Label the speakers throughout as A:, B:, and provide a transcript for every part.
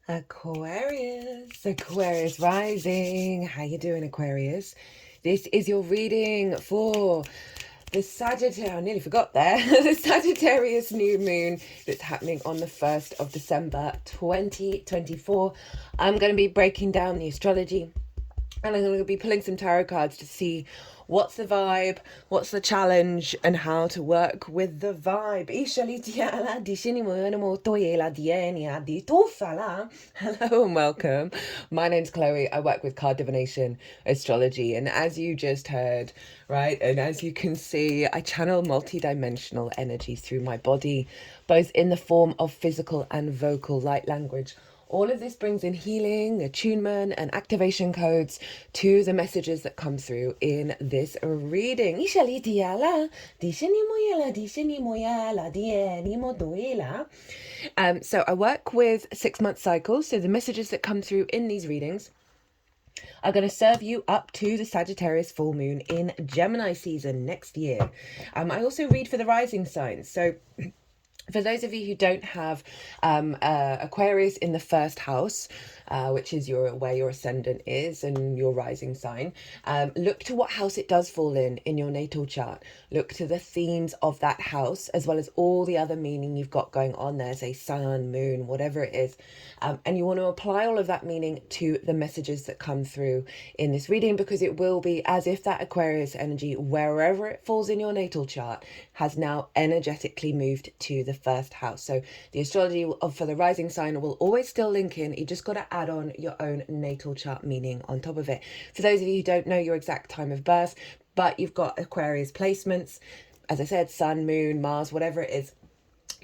A: Aquarius rising. How you doing, Aquarius? This is your reading for the Sagittarius, I nearly forgot there, the Sagittarius new moon that's happening on the 1st of December 2024. I'm going to be breaking down the astrology, and I'm going to be pulling some tarot cards to see what's the vibe, what's the challenge, and how to work with the vibe. Hello and welcome. My name's Chloe. I work with card divination astrology, and as you just heard, right, and as you can see, I channel multi-dimensional energies through my body, both in the form of physical and vocal light language. All of this brings in healing, attunement, and activation codes to the messages that come through in this reading. So I work with 6-month cycles. So the messages that come through in these readings are going to serve you up to the Sagittarius full moon in Gemini season next year. I also read for the rising signs. So for those of you who don't have Aquarius in the first house, which is where your ascendant is and your rising sign, look to what house it does fall in your natal chart. Look to the themes of that house, as well as all the other meaning you've got going on there, say sun, moon, whatever it is. And you want to apply all of that meaning to the messages that come through in this reading, because it will be as if that Aquarius energy, wherever it falls in your natal chart, has now energetically moved to the first house. So the astrology for the rising sign will always still link in. You just got to add on your own natal chart meaning on top of it. For those of you who don't know your exact time of birth, but you've got Aquarius placements, as I said, sun, moon, Mars, whatever it is,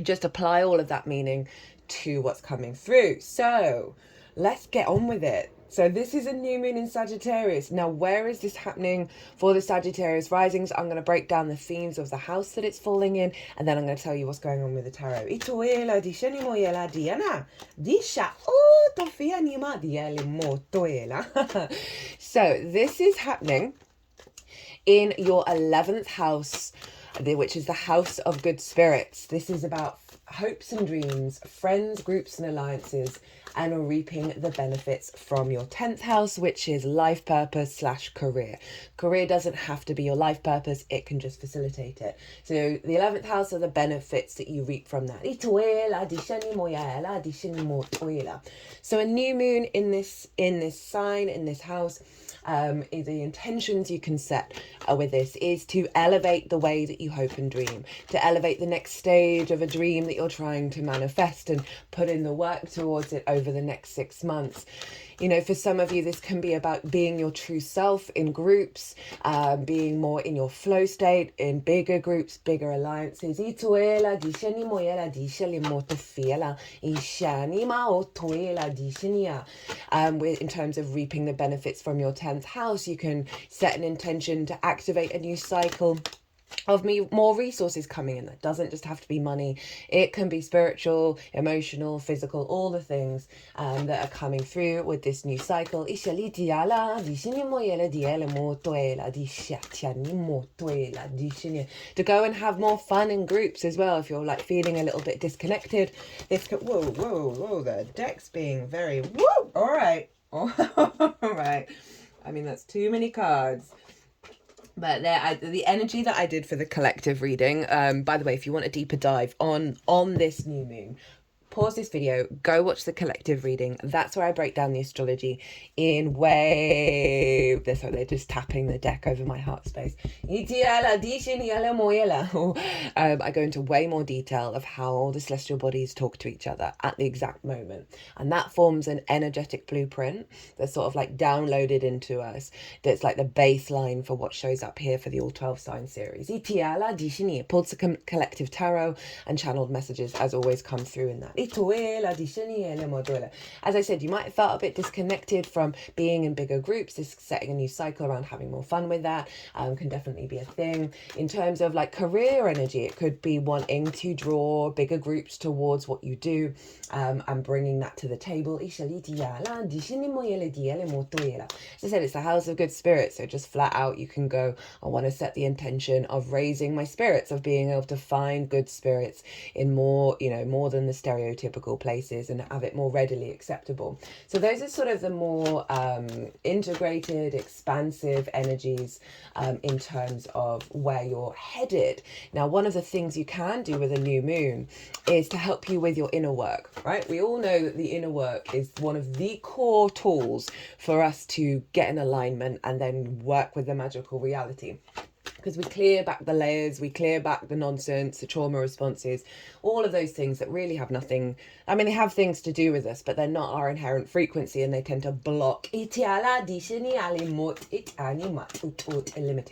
A: just apply all of that meaning to what's coming through. So let's get on with it. So this is a new moon in Sagittarius. Now, where is this happening for the Sagittarius risings? I'm going to break down the themes of the house that it's falling in, and then I'm going to tell you what's going on with the tarot. So this is happening in your 11th house, which is the house of good spirits. This is about hopes and dreams, friends, groups, and alliances, and reaping the benefits from your 10th house, which is life purpose / career. Career doesn't have to be your life purpose, it can just facilitate it. So the 11th house are the benefits that you reap from that. So a new moon in this sign, in this house, the intentions you can set with this is to elevate the way that you hope and dream, to elevate the next stage of a dream that you're trying to manifest, and put in the work towards it over the next 6 months. You know, for some of you, this can be about being your true self in groups, being more in your flow state, in bigger groups, bigger alliances. In terms of reaping the benefits from your 10th house, you can set an intention to activate a new cycle of more resources coming in. That doesn't just have to be money. It can be spiritual, emotional, physical, all the things that are coming through with this new cycle. To go and have more fun in groups as well. If you're like feeling a little bit disconnected, this could, whoa, the deck's being very, all right. I mean, that's too many cards. But the energy that I did for the collective reading, by the way, if you want a deeper dive on this new moon, pause this video, go watch the collective reading. That's where I break down the astrology in wave. So they're just tapping the deck over my heart space. I go into way more detail of how all the celestial bodies talk to each other at the exact moment. And that forms an energetic blueprint that's sort of like downloaded into us. That's like the baseline for what shows up here for the All 12 Sign series. Pulled some collective tarot, and channeled messages as always come through in that. As I said, you might have felt a bit disconnected from being in bigger groups. This setting a new cycle around having more fun with that can definitely be a thing. In terms of like career energy, it could be wanting to draw bigger groups towards what you do, and bringing that to the table. As I said, it's the house of good spirits. So just flat out, you can go, I want to set the intention of raising my spirits, of being able to find good spirits in more than the stereotypical stereotypical places and have it more readily acceptable. So those are sort of the more integrated, expansive energies in terms of where you're headed. Now, one of the things you can do with a new moon is to help you with your inner work, right? We all know that the inner work is one of the core tools for us to get in alignment and then work with the magical reality. Because we clear back the layers, we clear back the nonsense, the trauma responses, all of those things that really have nothing. I mean, they have things to do with us, but they're not our inherent frequency, and they tend to block limiting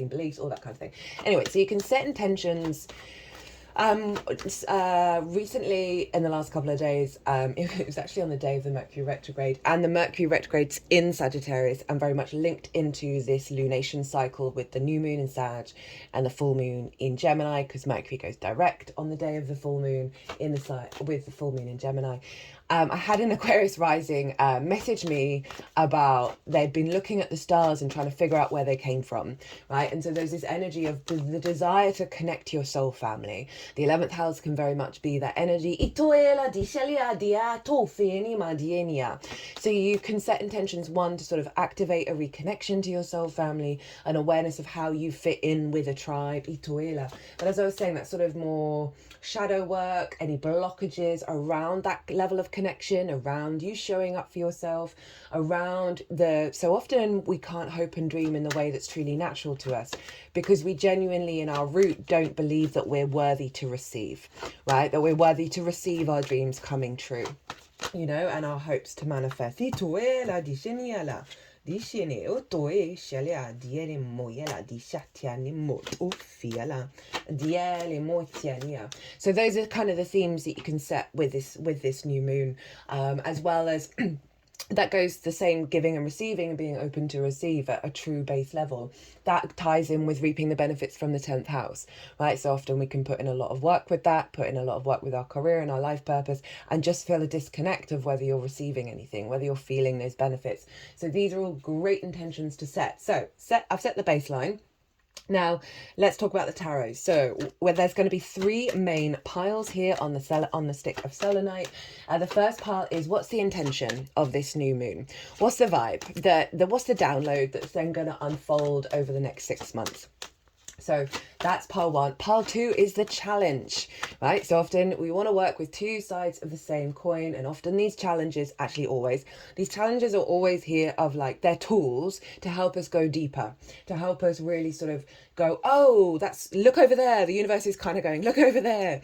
A: beliefs, all that kind of thing. Anyway, so you can set intentions. Recently, in the last couple of days, it was actually on the day of the Mercury retrograde, and the Mercury retrograde's in Sagittarius and very much linked into this lunation cycle with the new moon in Sag and the full moon in Gemini, because Mercury goes direct on the day of the full moon in the with the full moon in Gemini. I had an Aquarius rising message me about they'd been looking at the stars and trying to figure out where they came from, right? And so there's this energy of the desire to connect to your soul family. The 11th house can very much be that energy. So you can set intentions, one, to sort of activate a reconnection to your soul family, an awareness of how you fit in with a tribe. But as I was saying, that sort of more shadow work, any blockages around that level of connection, around you showing up for yourself, around so often we can't hope and dream in the way that's truly natural to us because we genuinely in our root don't believe that we're worthy to receive, right? That we're worthy to receive our dreams coming true, you know, and our hopes to manifest. So those are kind of the themes that you can set with this new moon, as well as that goes the same, giving and receiving and being open to receive at a true base level. That ties in with reaping the benefits from the 10th house, right? So often we can put in a lot of work with that, put in a lot of work with our career and our life purpose, and just feel a disconnect of whether you're receiving anything, whether you're feeling those benefits. So these are all great intentions to set. So I've set the baseline. Now, let's talk about the tarot. So, where there's going to be three main piles here on the stick of selenite. The first pile is what's the intention of this new moon? What's the vibe? What's the download that's then going to unfold over the next 6 months? So that's pile one. Pile two is the challenge, right? So often we want to work with two sides of the same coin, and often these challenges, actually always, these challenges are always here of like, they're tools to help us go deeper, to help us really sort of go, oh, look over there. The universe is kind of going, look over there.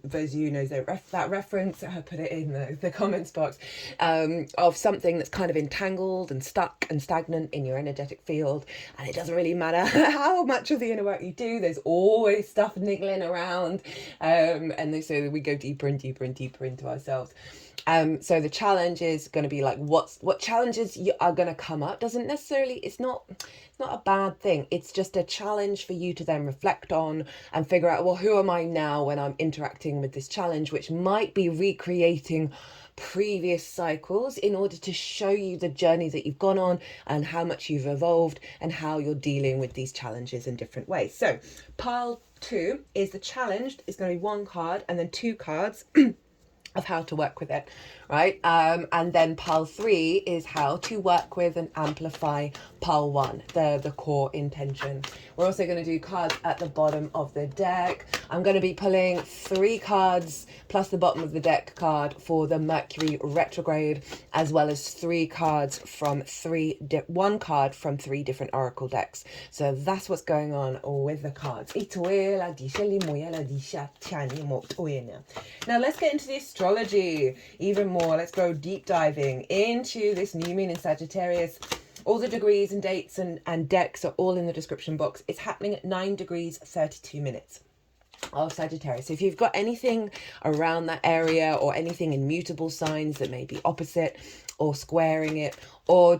A: Those of you know that reference, I put it in the comments box, of something that's kind of entangled and stuck and stagnant in your energetic field. And it doesn't really matter how much of the inner work you do, there's always stuff niggling around. And so we go deeper and deeper and deeper into ourselves. So the challenge is going to be like, what challenges are going to come up doesn't necessarily, it's not a bad thing. It's just a challenge for you to then reflect on and figure out, well, who am I now when I'm interacting with this challenge, which might be recreating previous cycles in order to show you the journey that you've gone on and how much you've evolved and how you're dealing with these challenges in different ways. So pile two is the challenge. It's going to be one card and then two cards of how to work with it, right? And then pile three is how to work with and amplify pile one, the core intention. We're also going to do cards at the bottom of the deck. I'm going to be pulling 3 cards plus the bottom of the deck card for the Mercury retrograde, as well as 3 cards from one card from 3 different oracle decks. So that's what's going on with the cards. Now let's get into the astrology even more. Let's go deep diving into this new moon in Sagittarius. All the degrees and dates and decks are all in the description box. It's happening at 9 degrees 32 minutes of Sagittarius. So if you've got anything around that area or anything in mutable signs that may be opposite or squaring it, or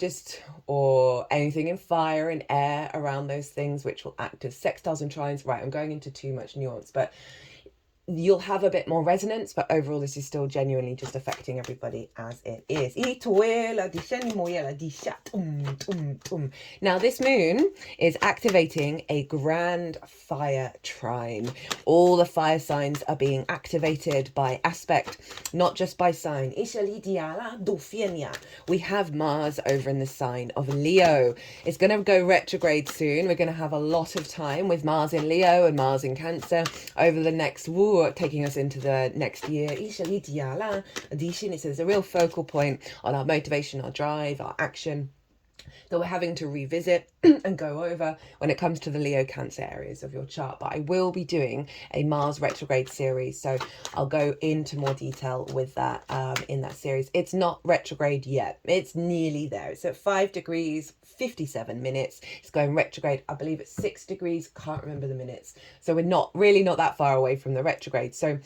A: anything in fire and air around those things which will act as sextiles and trines. Right, I'm going into too much nuance, but you'll have a bit more resonance, but overall this is still genuinely just affecting everybody as it is. Now this moon is activating a grand fire trine. All the fire signs are being activated by aspect, not just by sign. We have Mars over in the sign of Leo. It's going to go retrograde soon. We're going to have a lot of time with Mars in Leo and Mars in Cancer over the next taking us into the next year. It says a real focal point on our motivation, our drive, our action that we're having to revisit and go over when it comes to the Leo Cancer areas of your chart. But I will be doing a Mars retrograde series, so I'll go into more detail with that in that series. It's not retrograde yet. It's nearly there. It's at 5 degrees, 57 minutes. It's going retrograde. I believe it's 6 degrees. Can't remember the minutes. So we're not that far away from the retrograde. So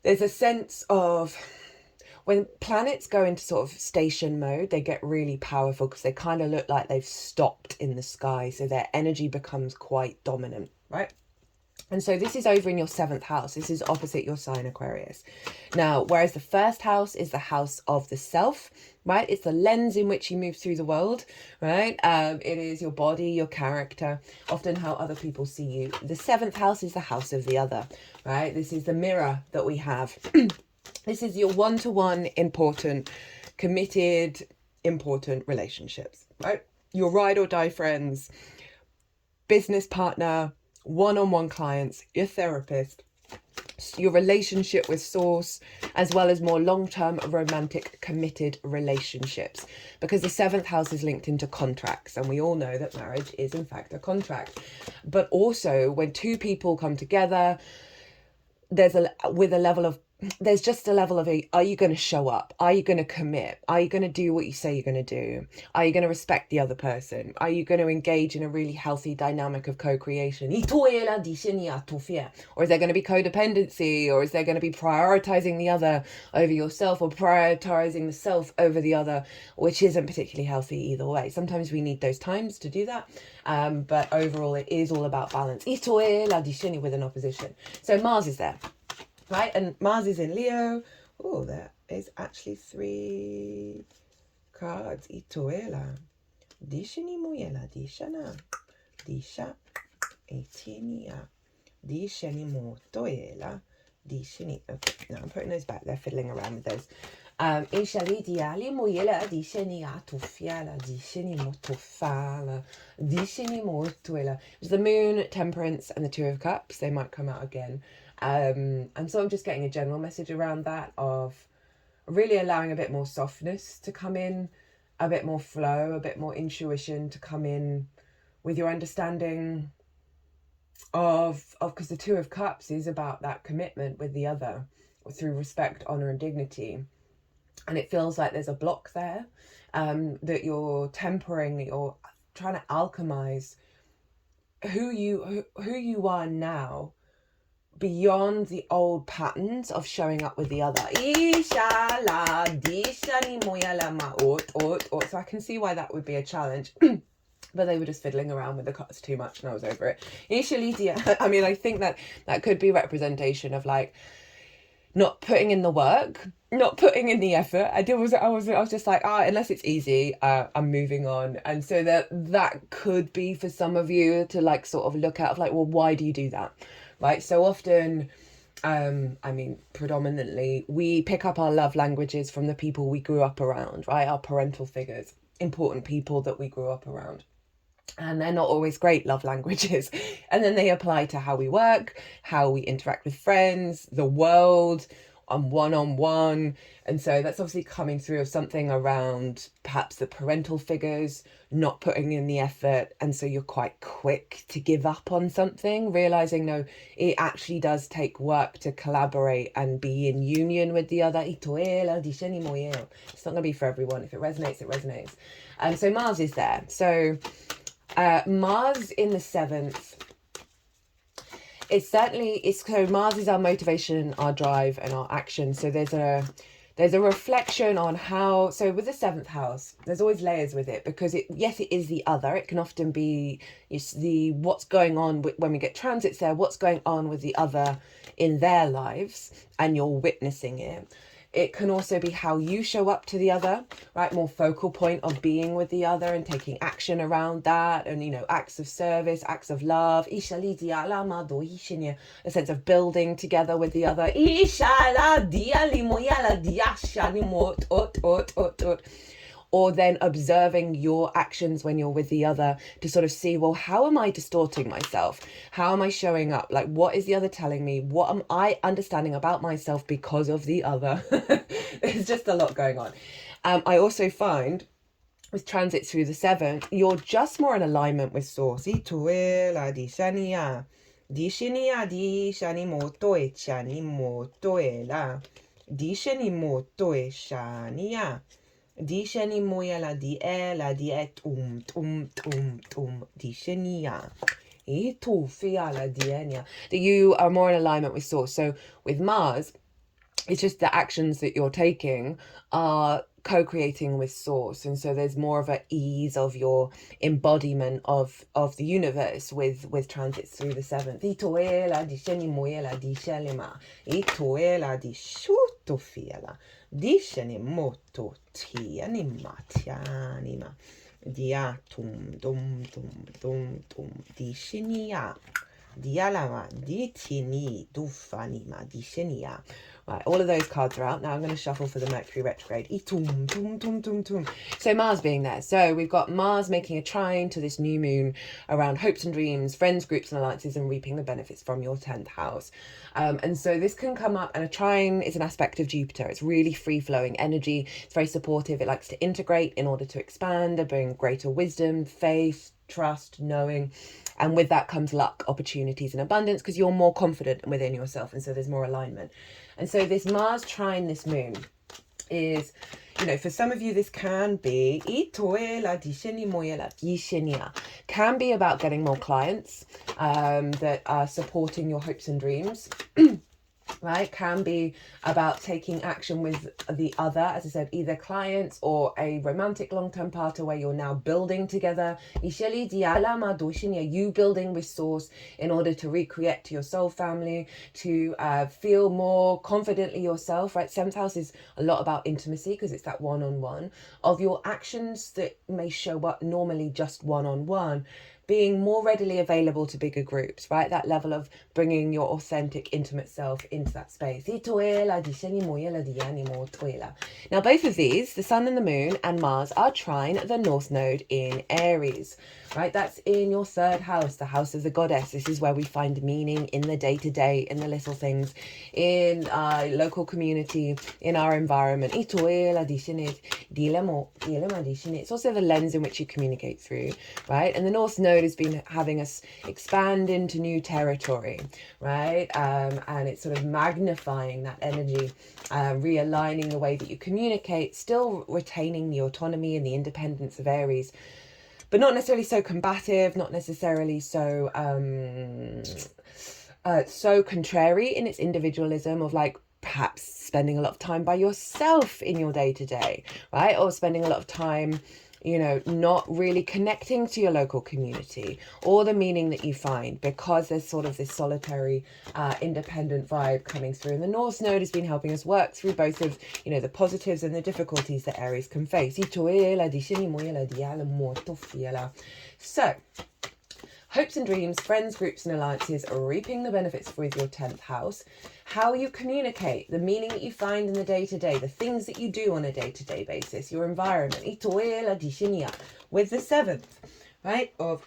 A: there's a sense of, when planets go into sort of station mode, they get really powerful because they kind of look like they've stopped in the sky. So their energy becomes quite dominant, right? And so this is over in your 7th house. This is opposite your sign Aquarius. Now, whereas the 1st house is the house of the self, right? It's the lens in which you move through the world, right? It is your body, your character, often how other people see you. The 7th house is the house of the other, right? This is the mirror that we have. This is your one-to-one important, committed, important relationships, right? Your ride or die friends, business partner, one-on-one clients, your therapist, your relationship with source, as well as more long-term romantic committed relationships, because the 7th house is linked into contracts, and we all know that marriage is in fact a contract. But also when two people come together, there's just a level of are you going to show up? Are you going to commit? Are you going to do what you say you're going to do? Are you going to respect the other person? Are you going to engage in a really healthy dynamic of co-creation? Or is there going to be codependency? Or is there going to be prioritizing the other over yourself, or prioritizing the self over the other, which isn't particularly healthy either way? Sometimes we need those times to do that. But overall, it is all about balance. With an opposition. So Mars is there. Right, and Mars is in Leo. Oh, there is actually 3 cards. Itoela. Dishini moyela, dishana. Disha. Etinia. Dishini motoela. Dishini. Okay, now I'm putting those back. They're fiddling around with those. Ishali diali moyela, dishini atufiala, dishini motofala, dishini motoela. It's the Moon, Temperance, and the 2 of Cups. They might come out again. And so I'm just getting a general message around that, of really allowing a bit more softness to come in, a bit more flow, a bit more intuition to come in with your understanding of because the 2 of Cups is about that commitment with the other through respect, honor, and dignity. And it feels like there's a block there, that you're tempering, that you're trying to alchemize who you are now, beyond the old patterns of showing up with the other. So I can see why that would be a challenge. But they were just fiddling around with the cards too much, and I was over it. I mean, I think that could be representation of like not putting in the work, not putting in the effort. I was just like, unless it's easy, I'm moving on. And so that could be for some of you to like sort of look at, of like, well, why do you do that? Right, so often, predominantly, we pick up our love languages from the people we grew up around, right? Our parental figures, important people that we grew up around. And they're not always great love languages. And then they apply to how we work, how we interact with friends, the world, one-on-one. And so that's obviously coming through of something around perhaps the parental figures not putting in the effort, and so you're quite quick to give up on something, realizing no, it actually does take work to collaborate and be in union with the other. It's not going to be for everyone. If it resonates, it resonates. And so Mars is there. So Mars in the 7th, so Mars is our motivation, our drive, and our action. So there's a reflection on how, so with the 7th house, there's always layers with it, because it is the other. It can often be what's going on when we get transits there, what's going on with the other in their lives and you're witnessing it. It can also be how you show up to the other, right? More focal point of being with the other and taking action around that, and, you know, acts of service, acts of love. A sense of building together with the other. Or then observing your actions when you're with the other to sort of see, well, how am I distorting myself? How am I showing up? Like, what is the other telling me? What am I understanding about myself because of the other? There's just a lot going on. I also find with transits through the 7th, you're just more in alignment with source. Disheni moya la di that you are more in alignment with source. So with Mars, it's just the actions that you're taking are co-creating with source, and so there's more of an ease of your embodiment of the universe with transits through the 7th. Disheni moto ti anima tianima dia tum dum dishenia dialama ditini dufanima dishenia. Right, all of those cards are out. Now I'm going to shuffle for the Mercury retrograde. So Mars being there. So we've got Mars making a trine to this new moon around hopes and dreams, friends, groups and alliances, and reaping the benefits from your 10th house. And so this can come up, and a trine is an aspect of Jupiter. It's really free-flowing energy. It's very supportive. It likes to integrate in order to expand and bring greater wisdom, faith, trust, knowing. And with that comes luck, opportunities and abundance, because you're more confident within yourself, and so there's more alignment. And so this Mars trine this moon is, you know, for some of you this can be can be about getting more clients that are supporting your hopes and dreams. Right, can be about taking action with the other, as I said, either clients or a romantic long-term partner where you're now building together. You building with source in order to recreate to your soul family, to feel more confidently yourself, right? 7th house is a lot about intimacy because it's that one-on-one of your actions that may show up normally just one-on-one, being more readily available to bigger groups, right? That level of bringing your authentic, intimate self into that space. Now, both of these, the Sun and the Moon and Mars, are trine the North Node in Aries, right? That's in your 3rd house, the house of the goddess. This is where we find meaning in the day-to-day, in the little things, in our local community, in our environment. It's also the lens in which you communicate through, right? And the North Node has been having us expand into new territory, right? And it's sort of magnifying that energy, realigning the way that you communicate, still retaining the autonomy and the independence of Aries, but not necessarily so combative, not necessarily so so contrary in its individualism of, like, perhaps spending a lot of time by yourself in your day-to-day, right? Or spending a lot of time, you know, not really connecting to your local community or the meaning that you find, because there's sort of this solitary, independent vibe coming through. And the North Node has been helping us work through both of, you know, the positives and the difficulties that Aries can face. So, hopes and dreams, friends, groups and alliances, reaping the benefits with your 10th house. How you communicate, the meaning that you find in the day-to-day, the things that you do on a day-to-day basis, your environment. With the 7th, right, of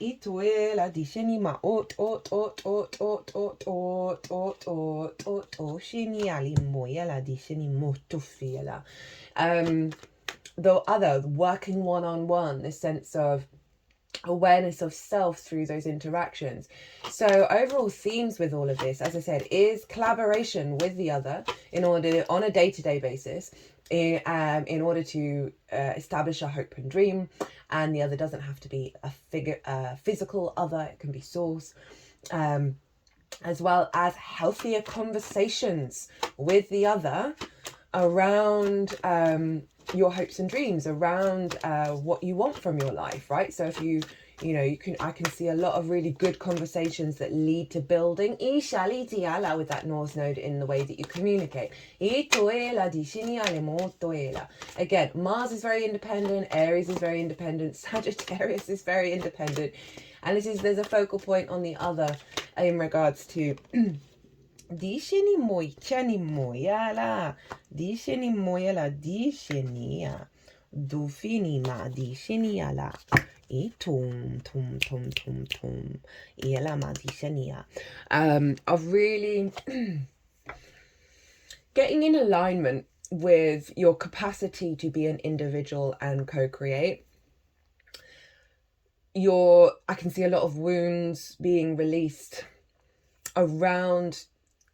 A: the other, working one-on-one, the sense of awareness of self through those interactions. So overall themes with all of this, as I said, is collaboration with the other in order, on a day-to-day basis, in order to establish a hope and dream. And the other doesn't have to be a physical other, it can be source, as well as healthier conversations with the other around your hopes and dreams, around what you want from your life, right? So if I can see a lot of really good conversations that lead to building. With that North node in the way that you communicate. Again, Mars is very independent, Aries is very independent, Sagittarius is very independent. And there's a focal point on the other in regards to Disheni moichani moyala. Disheni moyala dishenia. Dufini ma disheniala. Tum tum tum tum tum. Iela ma dishenia. Of really getting in alignment with your capacity to be an individual and co-create. I can see a lot of wounds being released around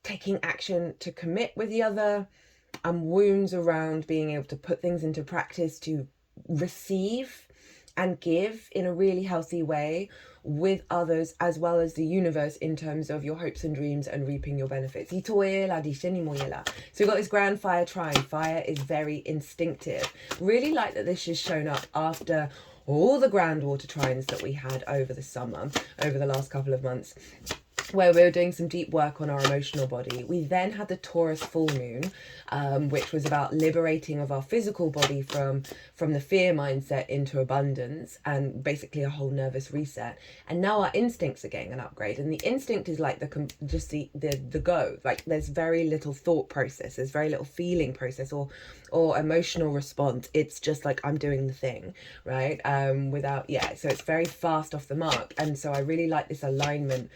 A: taking action to commit with the other, and wounds around being able to put things into practice to receive and give in a really healthy way with others as well as the universe in terms of your hopes and dreams and reaping your benefits. So we've got this grand fire trine. Fire is very instinctive. Really like that this has shown up after all the grand water trines that we had over the summer, over the last couple of months, where we were doing some deep work on our emotional body. We then had the Taurus full moon, which was about liberating of our physical body from the fear mindset into abundance, and basically a whole nervous reset. And now our instincts are getting an upgrade, and the instinct is like the go. Like there's very little thought process, there's very little feeling process or emotional response. It's just like I'm doing the thing, right? So it's very fast off the mark. And so I really like this alignment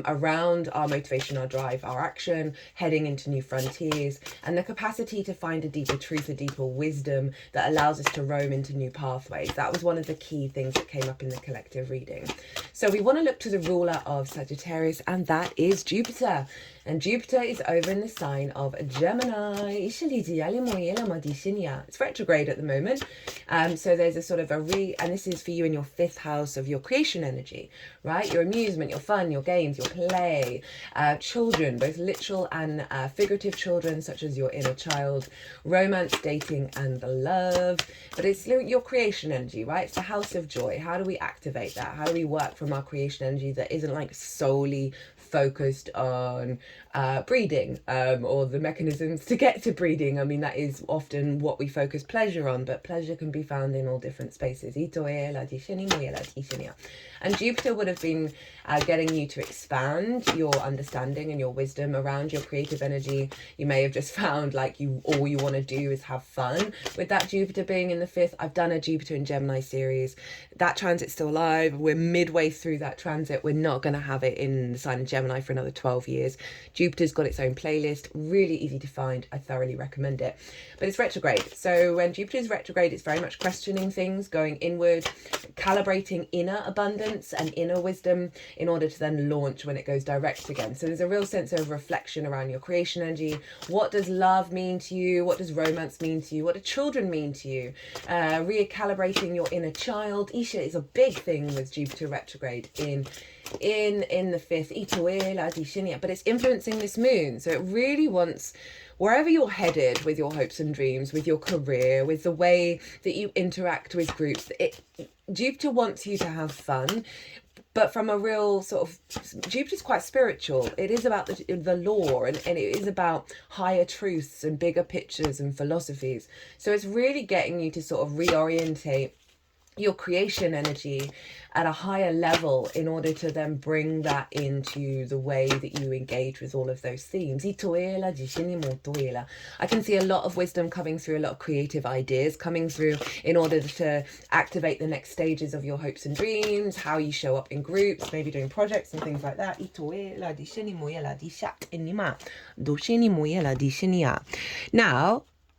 A: around our motivation, our drive, our action, heading into new frontiers, and the capacity to find a deeper truth, a deeper wisdom that allows us to roam into new pathways. That was one of the key things that came up in the collective reading. So we want to look to the ruler of Sagittarius, and that is Jupiter. And Jupiter is over in the sign of Gemini. It's retrograde at the moment. So there's a sort of and this is for you in your 5th house of your creation energy, right? Your amusement, your fun, your games, your play, children, both literal and figurative children, such as your inner child, romance, dating, and the love. But it's your creation energy, right? It's the house of joy. How do we activate that? How do we work from our creation energy that isn't like solely focused on breeding or the mechanisms to get to breeding? I mean, that is often what we focus pleasure on, but pleasure can be found in all different spaces. And Jupiter would have been getting you to expand your understanding and your wisdom around your creative energy. You may have just found like all you want to do is have fun. With that Jupiter being in the 5th, I've done a Jupiter in Gemini series. That transit's still alive. We're midway through that transit. We're not going to have it in the sign of Gemini for another 12 years. Jupiter's got its own playlist, really easy to find. I thoroughly recommend it. But it's retrograde. So when Jupiter's retrograde, it's very much questioning things, going inward, calibrating inner abundance and inner wisdom in order to then launch when it goes direct again. So there's a real sense of reflection around your creation energy. What does love mean to you? What does romance mean to you? What do children mean to you? Recalibrating your inner child. Isha is a big thing with Jupiter retrograde in the 5th, but it's influencing this moon. So it really wants, wherever you're headed with your hopes and dreams, with your career, with the way that you interact with groups, Jupiter wants you to have fun, but from a real sort of, Jupiter's quite spiritual. It is about the law, and it is about higher truths and bigger pictures and philosophies. So it's really getting you to sort of reorientate your creation energy at a higher level in order to then bring that into the way that you engage with all of those themes. I can see a lot of wisdom coming through, a lot of creative ideas coming through in order to activate the next stages of your hopes and dreams, how you show up in groups, maybe doing projects and things like that.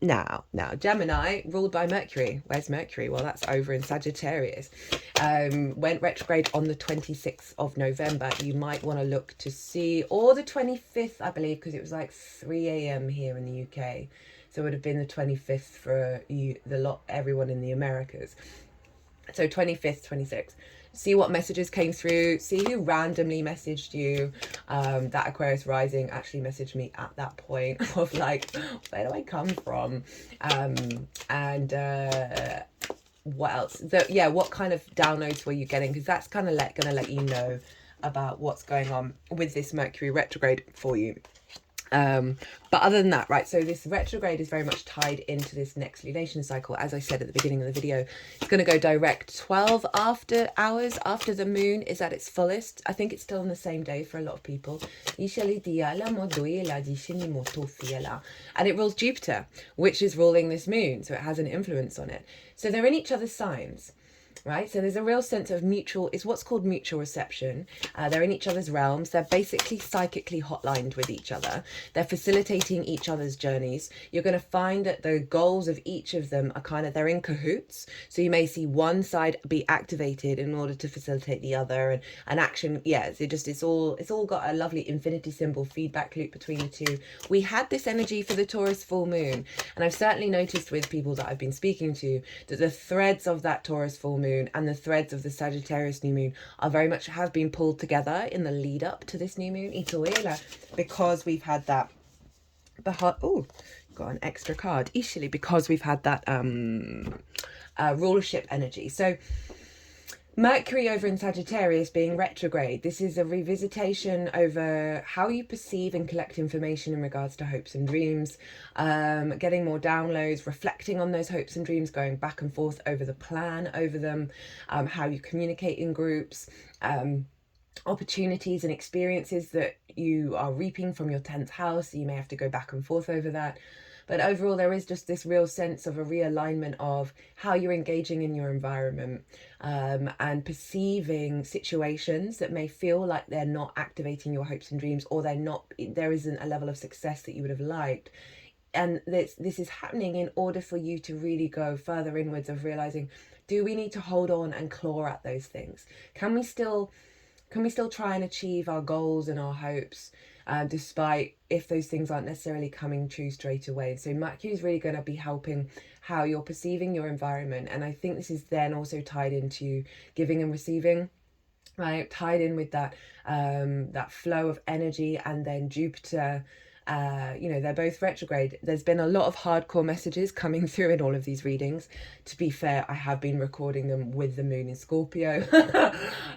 A: Now, Gemini, ruled by Mercury. Where's Mercury? Well, that's over in Sagittarius. Went retrograde on the 26th of November. You might want to look to see, or the 25th, I believe, because it was like 3 a.m. here in the UK. So it would have been the 25th for everyone in the Americas. So 25th, 26th. see what messages came through, see who randomly messaged you. That Aquarius rising actually messaged me at that point of like, where do I come from? And what else? Yeah, what kind of downloads were you getting? Because that's kind of gonna let you know about what's going on with this Mercury retrograde for you. But other than that, right, so this retrograde is very much tied into this next lunation cycle. As I said at the beginning of the video, it's going to go direct 12 hours after the moon is at its fullest. I think it's still on the same day for a lot of people. And it rules Jupiter, which is ruling this moon, so it has an influence on it. So they're in each other's signs. Right, so there's a real sense of mutual, it's what's called mutual reception. They're in each other's realms. They're basically psychically hotlined with each other. They're facilitating each other's journeys. You're going to find that the goals of each of them are they're in cahoots. So you may see one side be activated in order to facilitate the other, and an action. Yeah, it's all got a lovely infinity symbol feedback loop between the two. We had this energy for the Taurus full moon, and I've certainly noticed with people that I've been speaking to that the threads of that Taurus full moon and the threads of the Sagittarius new moon are very much have been pulled together in the lead up to this new moon, because we've had that. Oh, got an extra card. Because we've had that rulership energy. So Mercury over in Sagittarius being retrograde, this is a revisitation over how you perceive and collect information in regards to hopes and dreams, getting more downloads, reflecting on those hopes and dreams, going back and forth over the plan over them, how you communicate in groups, opportunities and experiences that you are reaping from your 10th house. You may have to go back and forth over that. But overall, there is just this real sense of a realignment of how you're engaging in your environment, and perceiving situations that may feel like they're not activating your hopes and dreams, or there isn't a level of success that you would have liked. And this is happening in order for you to really go further inwards of realizing, do we need to hold on and claw at those things? Can we still try and achieve our goals and our hopes, despite if those things aren't necessarily coming true straight away? So Mercury is really going to be helping how you're perceiving your environment. And I think this is then also tied into giving and receiving, right? Tied in with that, that flow of energy. And then Jupiter, they're both retrograde. There's been a lot of hardcore messages coming through in all of these readings. To be fair, I have been recording them with the moon in Scorpio.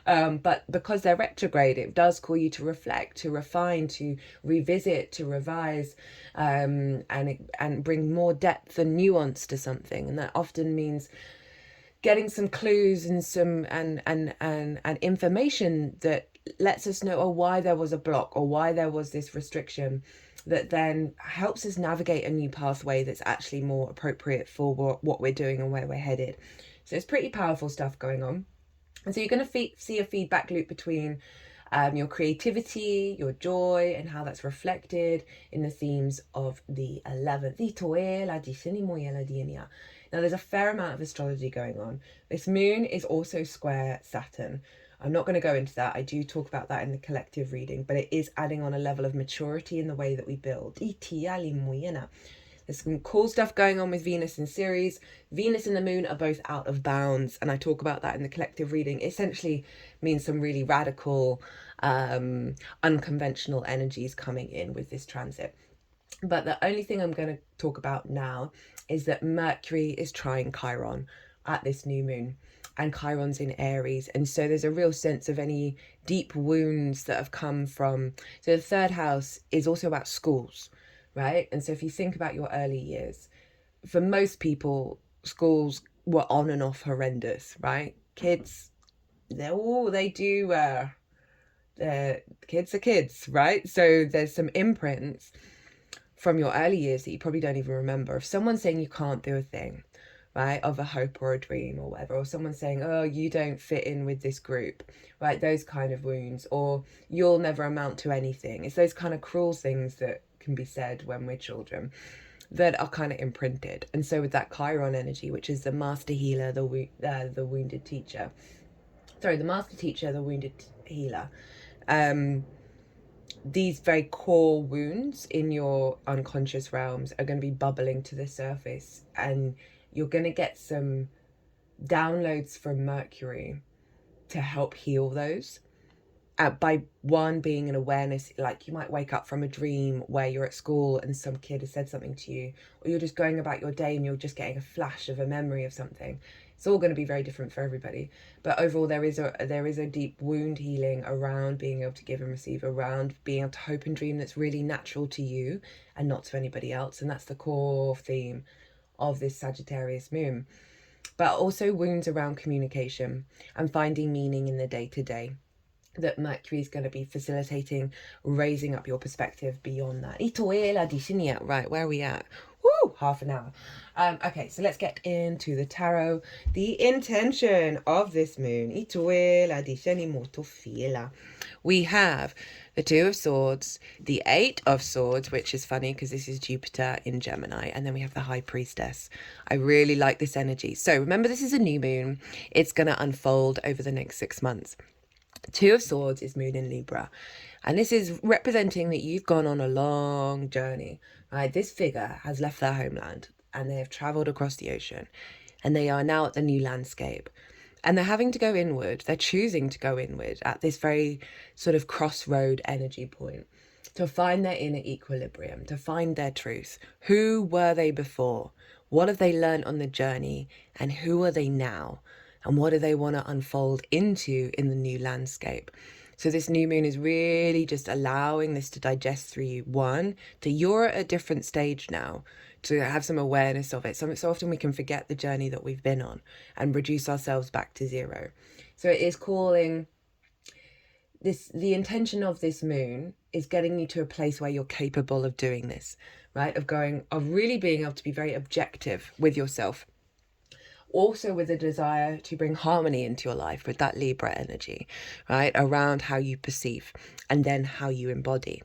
A: But because they're retrograde, it does call you to reflect, to refine, to revisit, to revise, and bring more depth and nuance to something. And that often means getting some clues and some and information that lets us know why there was a block or why there was this restriction, that then helps us navigate a new pathway that's actually more appropriate for what we're doing and where we're headed. So it's pretty powerful stuff going on. And so you're going to see a feedback loop between your creativity, your joy, and how that's reflected in the themes of the 11th. Now, there's a fair amount of astrology going on. This moon is also square Saturn. I'm not going to go into that. I do talk about that in the collective reading, but it is adding on a level of maturity in the way that we build. There's some cool stuff going on with Venus and Ceres. Venus and the moon are both out of bounds, and I talk about that in the collective reading. It essentially means some really radical, unconventional energies coming in with this transit. But the only thing I'm going to talk about now is that Mercury is trine Chiron at this new moon, and Chiron's in Aries. And so there's a real sense of any deep wounds that have come from... So the third house is also about schools, right? And so if you think about your early years, for most people, schools were on and off horrendous, right? Kids, kids are kids, right? So there's some imprints from your early years that you probably don't even remember, of someone saying you can't do a thing, right, of a hope or a dream or whatever, or someone saying, oh, you don't fit in with this group, right, those kind of wounds, or you'll never amount to anything. It's those kind of cruel things that can be said when we're children that are kind of imprinted. And so with that Chiron energy, which is the master healer, the wounded teacher, the master teacher, the wounded healer, these very core wounds in your unconscious realms are going to be bubbling to the surface, and you're going to get some downloads from Mercury to help heal those. By one, being an awareness, like you might wake up from a dream where you're at school and some kid has said something to you, or you're just going about your day and you're just getting a flash of a memory of something. It's all going to be very different for everybody, but overall there is a deep wound healing around being able to give and receive, around being able to hope and dream that's really natural to you and not to anybody else. And that's the core theme of this Sagittarius moon. But also wounds around communication and finding meaning in the day-to-day, that Mercury is going to be facilitating, raising up your perspective beyond that. Right, where are we at? Woo, half an hour. Okay, so let's get into the tarot. The intention of this moon. We have the Two of Swords, the Eight of Swords, which is funny because this is Jupiter in Gemini, and then we have the High Priestess. I really like this energy. So remember, this is a new moon. It's going to unfold over the next 6 months. Two of Swords is moon in Libra, and this is representing that you've gone on a long journey, right? This figure has left their homeland and they have traveled across the ocean, and they are now at the new landscape, and they're having to go inward. They're choosing to go inward at this very sort of crossroad energy point to find their inner equilibrium, to find their truth. Who were they before? What have they learned on the journey? And who are they now? And what do they want to unfold into in the new landscape? So this new moon is really just allowing this to digest through you. One, that you're at a different stage now, to have some awareness of it. So often we can forget the journey that we've been on and reduce ourselves back to zero. So it is calling this, the intention of this moon is getting you to a place where you're capable of doing this, right? Of really being able to be very objective with yourself. Also with a desire to bring harmony into your life with that Libra energy, right? Around how you perceive and then how you embody.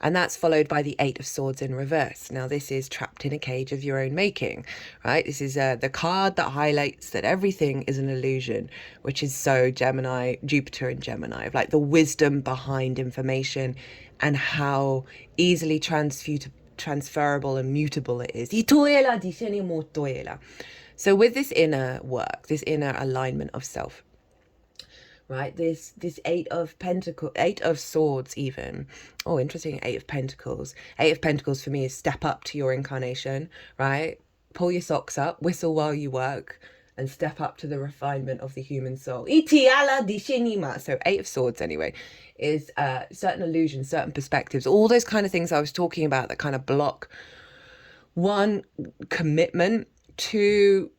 A: And that's followed by the Eight of Swords in reverse. Now this is trapped in a cage of your own making, right? This is the card that highlights that everything is an illusion, which is so Gemini, Jupiter in Gemini, of like the wisdom behind information and how easily transferable and mutable it is. So with this inner work, this inner alignment of self, right? This Eight of Swords even. Oh, interesting, Eight of Pentacles. Eight of Pentacles for me is step up to your incarnation, right? Pull your socks up, whistle while you work, and step up to the refinement of the human soul. So Eight of Swords anyway is certain illusions, certain perspectives, all those kind of things I was talking about that kind of block one, commitment, two,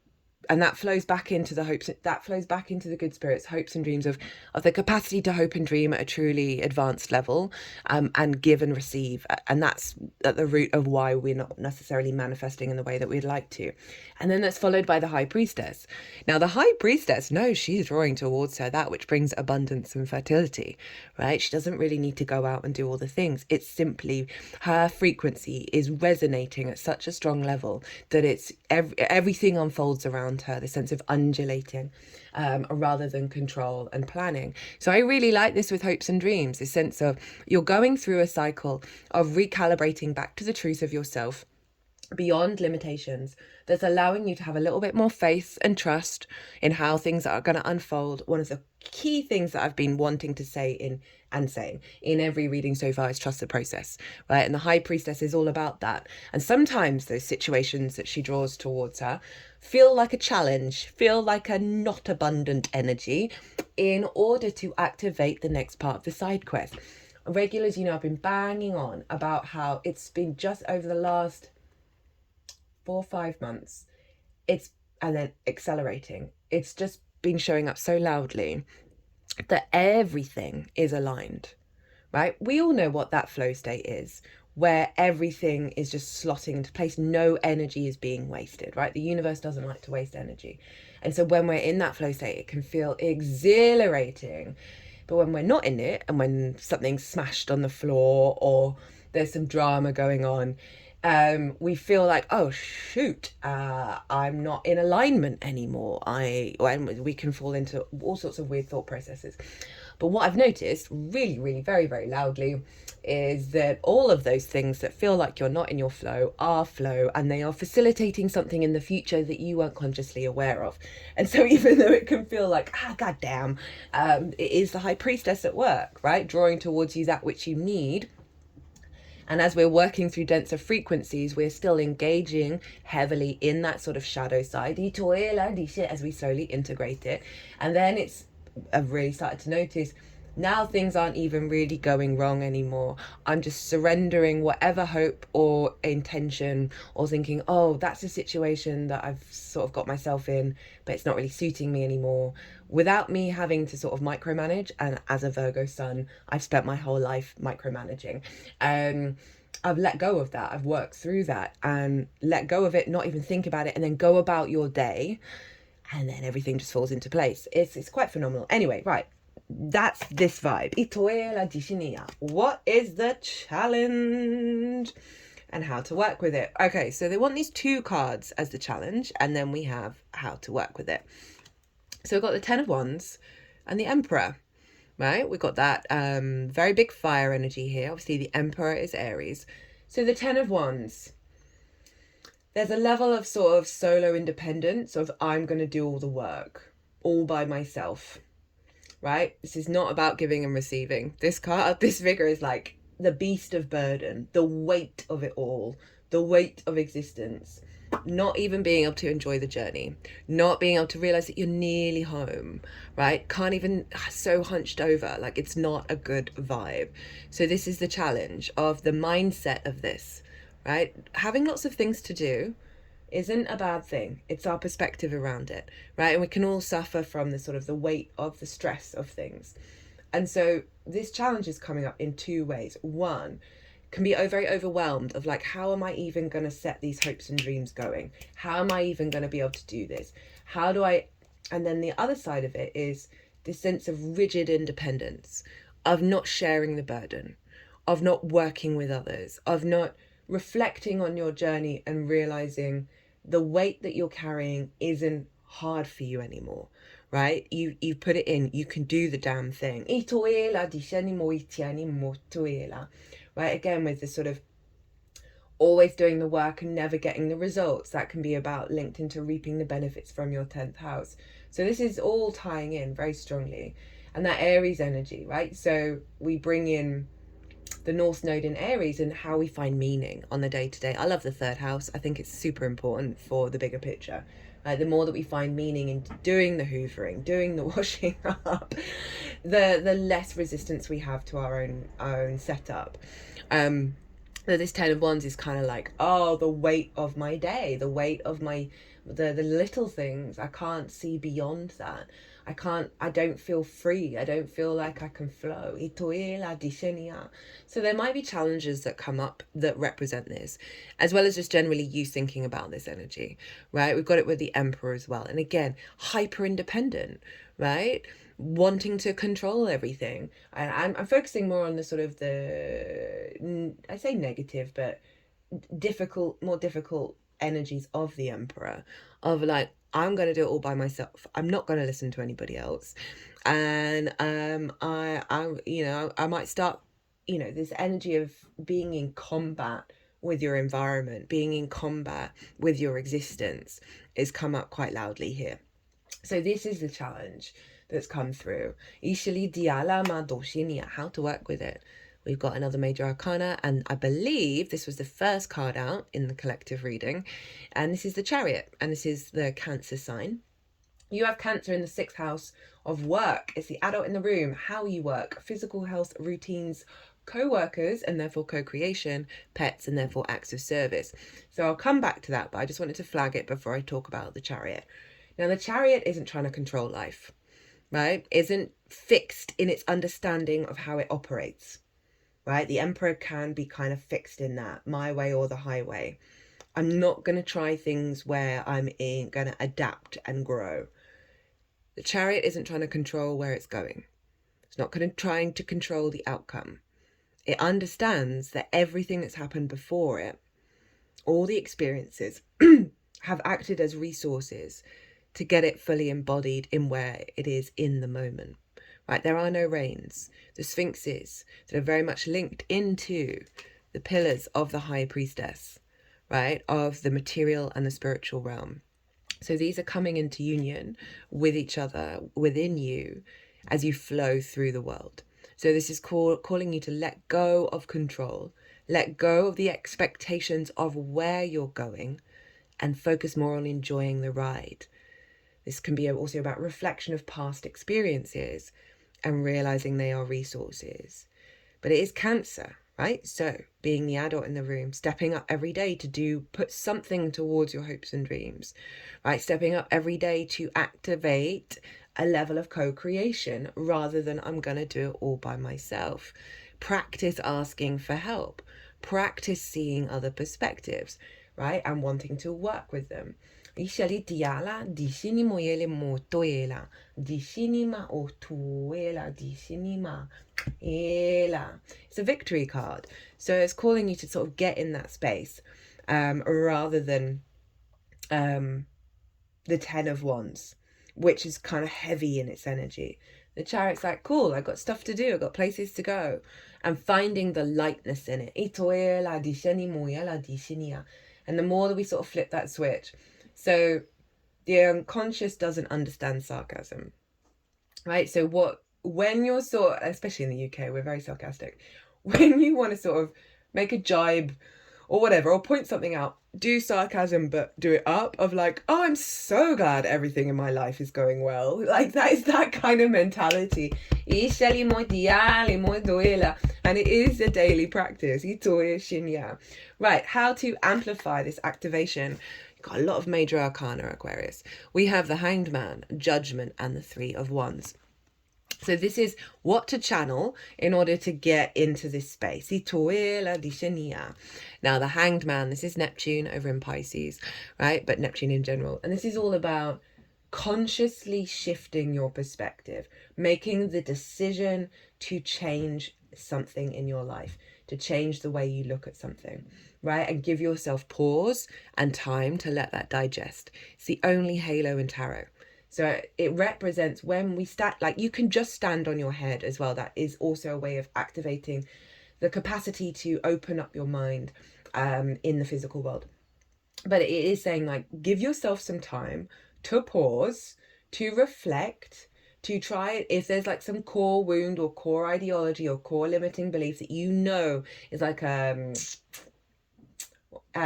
A: and that flows back into the hopes, that flows back into the good spirits, hopes and dreams of the capacity to hope and dream at a truly advanced level, and give and receive. And that's at the root of why we're not necessarily manifesting in the way that we'd like to. And then that's followed by the High Priestess. Now the High Priestess knows she's drawing towards her that which brings abundance and fertility, right? She doesn't really need to go out and do all the things. It's simply her frequency is resonating at such a strong level that it's everything unfolds around her, the sense of undulating, rather than control and planning. So I really like this with hopes and dreams, this sense of you're going through a cycle of recalibrating back to the truth of yourself beyond limitations, that's allowing you to have a little bit more faith and trust in how things are going to unfold. One of the key things that I've been wanting to say saying in every reading so far is trust the process, right? And the High Priestess is all about that. And sometimes those situations that she draws towards her feel like a challenge, feel like a not abundant energy in order to activate the next part of the side quest. Regulars, you know, I've been banging on about how it's been just over the last 4 or 5 months, and then accelerating. It's just been showing up so loudly that everything is aligned, right? We all know what that flow state is, where everything is just slotting into place. No energy is being wasted, right? The universe doesn't like to waste energy. And so when we're in that flow state, it can feel exhilarating. But when we're not in it, and when something's smashed on the floor or there's some drama going on, we feel like, oh shoot, I'm not in alignment anymore. And we can fall into all sorts of weird thought processes. But what I've noticed really, really, very, very loudly is that all of those things that feel like you're not in your flow are flow, and they are facilitating something in the future that you weren't consciously aware of. And so even though it can feel like, goddamn, it is the high priestess at work, right? Drawing towards you that which you need. And as we're working through denser frequencies, we're still engaging heavily in that sort of shadow side, as we slowly integrate it. And then I've really started to notice now things aren't even really going wrong anymore. I'm just surrendering whatever hope or intention, or thinking, oh, that's a situation that I've sort of got myself in, but it's not really suiting me anymore, without me having to sort of micromanage. And as a Virgo sun, I've spent my whole life micromanaging. I've let go of that. I've worked through that and let go of it, not even think about it, and then go about your day. And then everything just falls into place. It's quite phenomenal. Anyway, right. That's this vibe. What is the challenge and how to work with it? Okay, so they want these 2 cards as the challenge, and then we have how to work with it. So we've got the 10 of Wands and the Emperor, right? We've got that very big fire energy here. Obviously, the Emperor is Aries. So the 10 of Wands, there's a level of sort of solo independence of I'm going to do all the work all by myself. Right? This is not about giving and receiving. This figure is like the beast of burden, the weight of it all, the weight of existence, not even being able to enjoy the journey, not being able to realize that you're nearly home, right? Can't even, so hunched over, like it's not a good vibe. So this is the challenge of the mindset of this, right? Having lots of things to do isn't a bad thing. It's our perspective around it, right? And we can all suffer from the sort of the weight of the stress of things. And so this challenge is coming up in 2 ways. One, can be very overwhelmed of like, how am I even going to set these hopes and dreams going? How am I even going to be able to do this? And then the other side of it is this sense of rigid independence, of not sharing the burden, of not working with others, of not reflecting on your journey and realizing the weight that you're carrying isn't hard for you anymore, right? You put it in, you can do the damn thing. Right? Again, with this sort of always doing the work and never getting the results, that can be about linked into reaping the benefits from your 10th house. So this is all tying in very strongly. And that Aries energy, right? So we bring in the North Node in Aries and how we find meaning on the day-to-day. I love the 3rd house. I think it's super important for the bigger picture. The more that we find meaning in doing the hoovering, doing the washing up, the less resistance we have to our own setup. This 10 of Wands is kind of like, oh, the weight of my day, the weight of the little things. I can't see beyond that. I don't feel free. I don't feel like I can flow. So there might be challenges that come up that represent this, as well as just generally you thinking about this energy, right? We've got it with the Emperor as well. And again, hyper independent, right? Wanting to control everything. And I'm focusing more on the sort of I say negative, but more difficult energies of the Emperor, of like, I'm going to do it all by myself. I'm not going to listen to anybody else. And I might start, this energy of being in combat with your environment, being in combat with your existence is come up quite loudly here. So this is the challenge that's come through. How to work with it. We've got another major arcana, and I believe this was the first card out in the collective reading. And this is the Chariot, and this is the Cancer sign. You have Cancer in the 6th house of work. It's the adult in the room, how you work, physical health, routines, co-workers, and therefore co-creation, pets, and therefore acts of service. So I'll come back to that, but I just wanted to flag it before I talk about the Chariot. Now, the Chariot isn't trying to control life, right? Isn't fixed in its understanding of how it operates. Right? The Emperor can be kind of fixed in that, my way or the highway. I'm not going to try things where I'm going to adapt and grow. The Chariot isn't trying to control where it's going. It's not trying to control the outcome. It understands that everything that's happened before it, all the experiences, have acted as resources to get it fully embodied in where it is in the moment. right? There are no rains. The sphinxes that are very much linked into the pillars of the high priestess, right? Of the material and the spiritual realm. So these are coming into union with each other within you as you flow through the world. So this is calling you to let go of control, let go of the expectations of where you're going, and focus more on enjoying the ride. This can be also about reflection of past experiences and realizing they are resources. But it is Cancer, right? So being the adult in the room, stepping up every day to put something towards your hopes and dreams, right? Stepping up every day to activate a level of co-creation rather than I'm going to do it all by myself. Practice asking for help. Practice seeing other perspectives, right? And wanting to work with them. It's a victory card. So it's calling you to sort of get in that space rather than the 10 of Wands, which is kind of heavy in its energy. The Chariot's like, cool, I've got stuff to do, I've got places to go. And finding the lightness in it. And the more that we sort of flip that switch. So the unconscious doesn't understand sarcasm, right? So when you're especially in the UK, we're very sarcastic. When you want to sort of make a jibe or whatever, or point something out, do sarcasm, but do it up of like, oh, I'm so glad everything in my life is going well. Like that is that kind of mentality. And it is a daily practice. Right, how to amplify this activation. You've got a lot of major arcana, Aquarius. We have the Hanged Man, Judgment, and the Three of Wands. So this is what to channel in order to get into this space. Now the Hanged Man, this is Neptune over in Pisces, right? But Neptune in general. And this is all about consciously shifting your perspective, making the decision to change something in your life, to change the way you look at something, right? And give yourself pause and time to let that digest. It's the only halo in tarot. So it represents when we stand, like you can just stand on your head as well. That is also a way of activating the capacity to open up your mind in the physical world. But it is saying like, give yourself some time to pause, to reflect, to try if there's like some core wound or core ideology or core limiting belief that you know is like an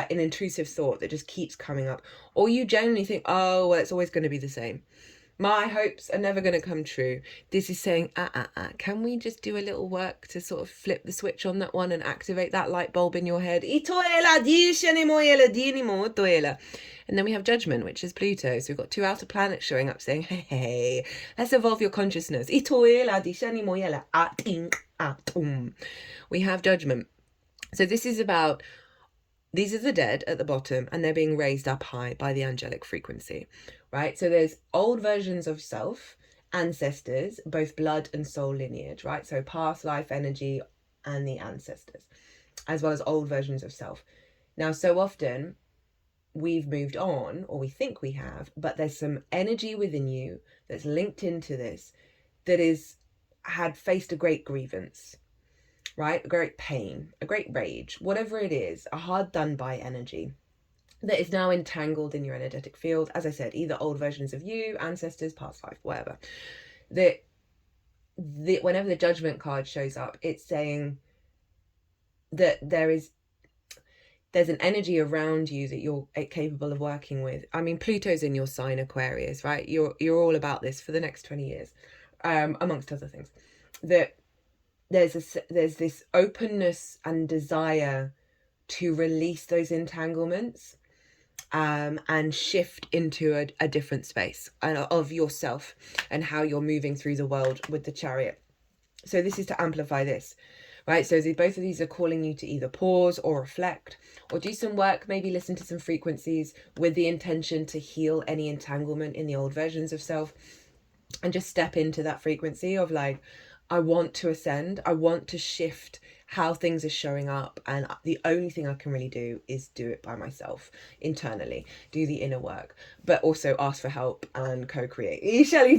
A: intrusive thought that just keeps coming up, or you genuinely think, oh, well, it's always going to be the same. My hopes are never going to come true. This is saying, can we just do a little work to sort of flip the switch on that one and activate that light bulb in your head? And then we have Judgment, which is Pluto. So we've got two outer planets showing up saying, hey, let's evolve your consciousness. We have Judgment. So this is about, these are the dead at the bottom and they're being raised up high by the angelic frequency, right? So there's old versions of self, ancestors, both blood and soul lineage, right? So past life energy and the ancestors, as well as old versions of self. Now, so often we've moved on, or we think we have, but there's some energy within you that's linked into this that had faced a great grievance, right? A great pain, a great rage, whatever it is, a hard done by energy that is now entangled in your energetic field. As I said, either old versions of you, ancestors, past life, whatever. Whenever the Judgment card shows up, it's saying that there's an energy around you that you're capable of working with. I mean, Pluto's in your sign, Aquarius, right? You're all about this for the next 20 years, amongst other things. That there's this openness and desire to release those entanglements and shift into a different space of yourself and how you're moving through the world with the Chariot. So this is to amplify this, right? So both of these are calling you to either pause or reflect or do some work, maybe listen to some frequencies with the intention to heal any entanglement in the old versions of self and just step into that frequency of like, I want to ascend. I want to shift how things are showing up. And the only thing I can really do is do it by myself internally, do the inner work, but also ask for help and co-create. And then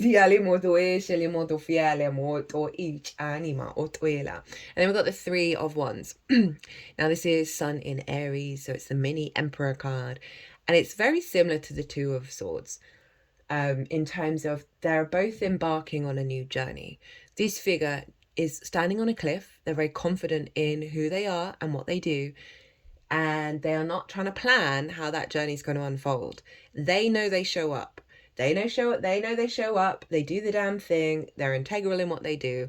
A: we've got the Three of Wands. Now this is Sun in Aries, so it's the mini Emperor card. And it's very similar to the Two of Swords. In terms of they're both embarking on a new journey. This figure is standing on a cliff. They're very confident in who they are and what they do. And they are not trying to plan how that journey is going to unfold. They know they show up. They know they show up. They do the damn thing. They're integral in what they do.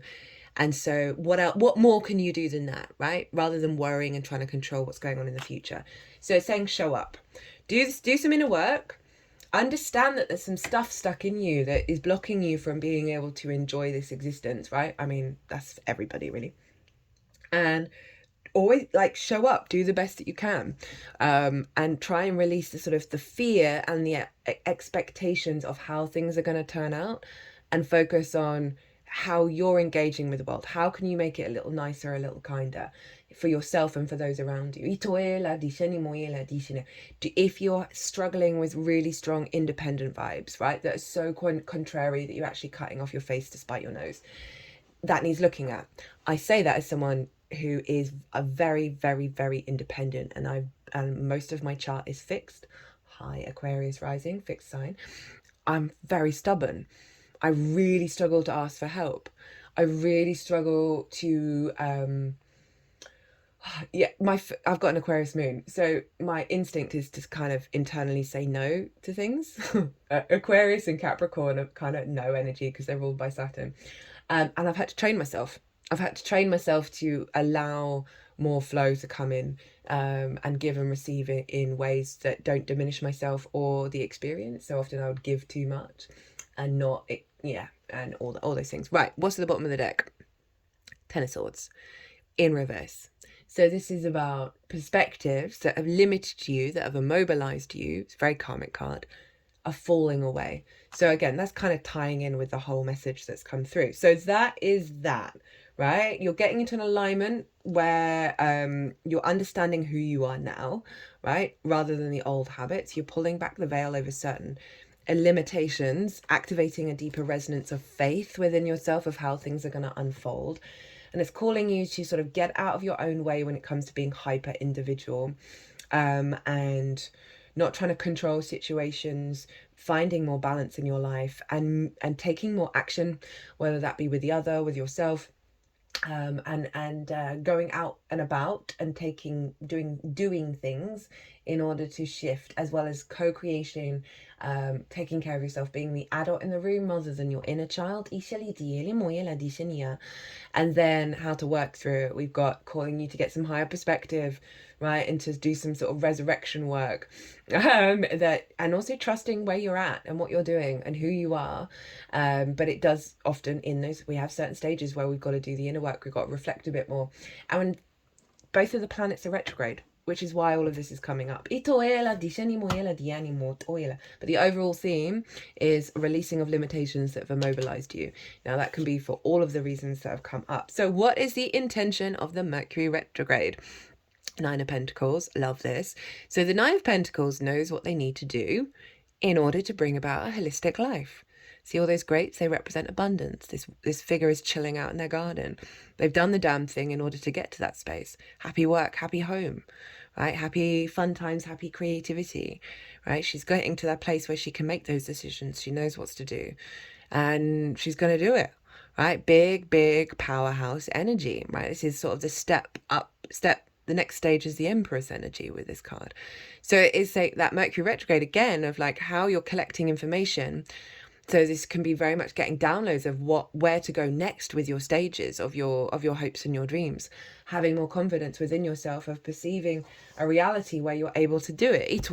A: And so what more can you do than that, right? Rather than worrying and trying to control what's going on in the future. So it's saying show up. Do some inner work. Understand that there's some stuff stuck in you that is blocking you from being able to enjoy this existence, right? I mean, that's for everybody, really. And always, like, show up, do the best that you can, and try and release the sort of the fear and the expectations of how things are going to turn out, and focus on how you're engaging with the world. How can you make it a little nicer, a little kinder for yourself and for those around you? If you're struggling with really independent independent vibes, right, that are so contrary that you're actually cutting off your face to spite your nose, that needs looking at. I say that as someone who is a very, very, very independent, and most of my chart is fixed. Hi, Aquarius rising, fixed sign. I'm very stubborn. I really struggle to ask for help. I really struggle to, I've got an Aquarius moon. So my instinct is to kind of internally say no to things. Aquarius and Capricorn are kind of no energy because they're ruled by Saturn. And I've had to train myself. I've had to train myself to allow more flow to come in, and give and receive it in ways that don't diminish myself or the experience. So often I would give too much and not, and all those things. Right, what's at the bottom of the deck? Ten of Swords in reverse. So this is about perspectives that have limited you, that have immobilized you. It's a very karmic card, are falling away. So again, that's kind of tying in with the whole message that's come through. So that is that, right? You're getting into an alignment where you're understanding who you are now, right? Rather than the old habits. You're pulling back the veil over certain limitations, activating a deeper resonance of faith within yourself of how things are going to unfold. And it's calling you to sort of get out of your own way when it comes to being hyper individual, and not trying to control situations, finding more balance in your life, and taking more action, whether that be with the other, with yourself, and going out and about and doing things in order to shift, as well as co-creation, taking care of yourself, being the adult in the room rather than your inner child. And then how to work through it. We've got calling you to get some higher perspective, right, and to do some sort of resurrection work, and also trusting where you're at and what you're doing and who you are. But it does often, in those, we have certain stages where we've got to do the inner work. We've got to reflect a bit more, and when both of the planets are retrograde, which is why all of this is coming up. But the overall theme is releasing of limitations that have immobilized you. Now that can be for all of the reasons that have come up. So what is the intention of the Mercury retrograde? Nine of Pentacles, love this. So the Nine of Pentacles knows what they need to do in order to bring about a holistic life. See all those grapes? They represent abundance. This figure is chilling out in their garden. They've done the damn thing in order to get to that space. Happy work, happy home, right? Happy fun times, happy creativity, right? She's getting to that place where she can make those decisions. She knows what to do, and she's going to do it, right? Big powerhouse energy, right? This is sort of the the next stage is the Empress energy with this card. So it's like that Mercury retrograde again of like how you're collecting information. So this can be very much getting downloads of where to go next with your stages of your hopes and your dreams, having more confidence within yourself of perceiving a reality where you're able to do it.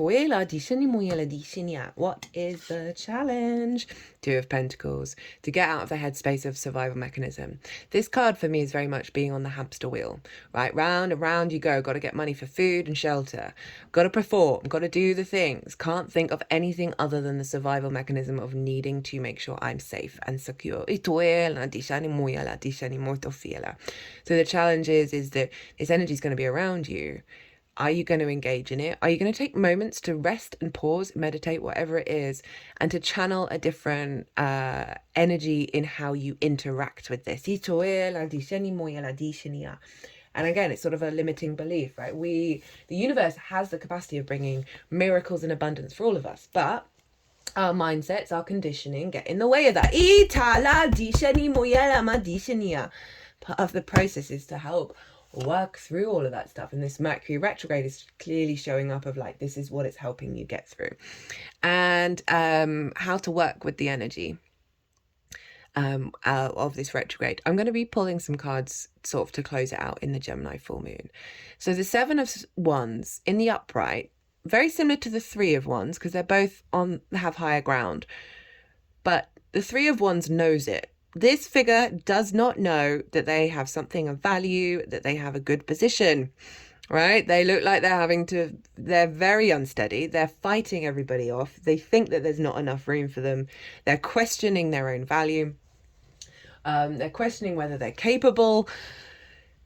A: What is the challenge? Two of Pentacles, to get out of the headspace of survival mechanism. This card for me is very much being on the hamster wheel, right? Round and round you go. Got to get money for food and shelter. Got to perform. Got to do the things. Can't think of anything other than the survival mechanism of needing to make sure I'm safe and secure. So the challenge is that this energy is going to be around you. Are you going to engage in it? Are you going to take moments to rest and pause, meditate, whatever it is, and to channel a different energy in how you interact with this? And again, it's sort of a limiting belief, right? The universe has the capacity of bringing miracles and abundance for all of us, but our mindsets, our conditioning get in the way of that. Part of the process is to help work through all of that stuff, and this Mercury retrograde is clearly showing up of like, this is what it's helping you get through, and how to work with the energy of this retrograde. I'm going to be pulling some cards sort of to close it out in the Gemini full moon. So the Seven of Wands in the upright, very similar to the Three of Wands, because they're both have higher ground, but the Three of Wands knows it. This figure does not know that they have something of value, that they have a good position, right? They look like they're very unsteady. They're fighting everybody off. They think that there's not enough room for them. They're questioning their own value. They're questioning whether they're capable,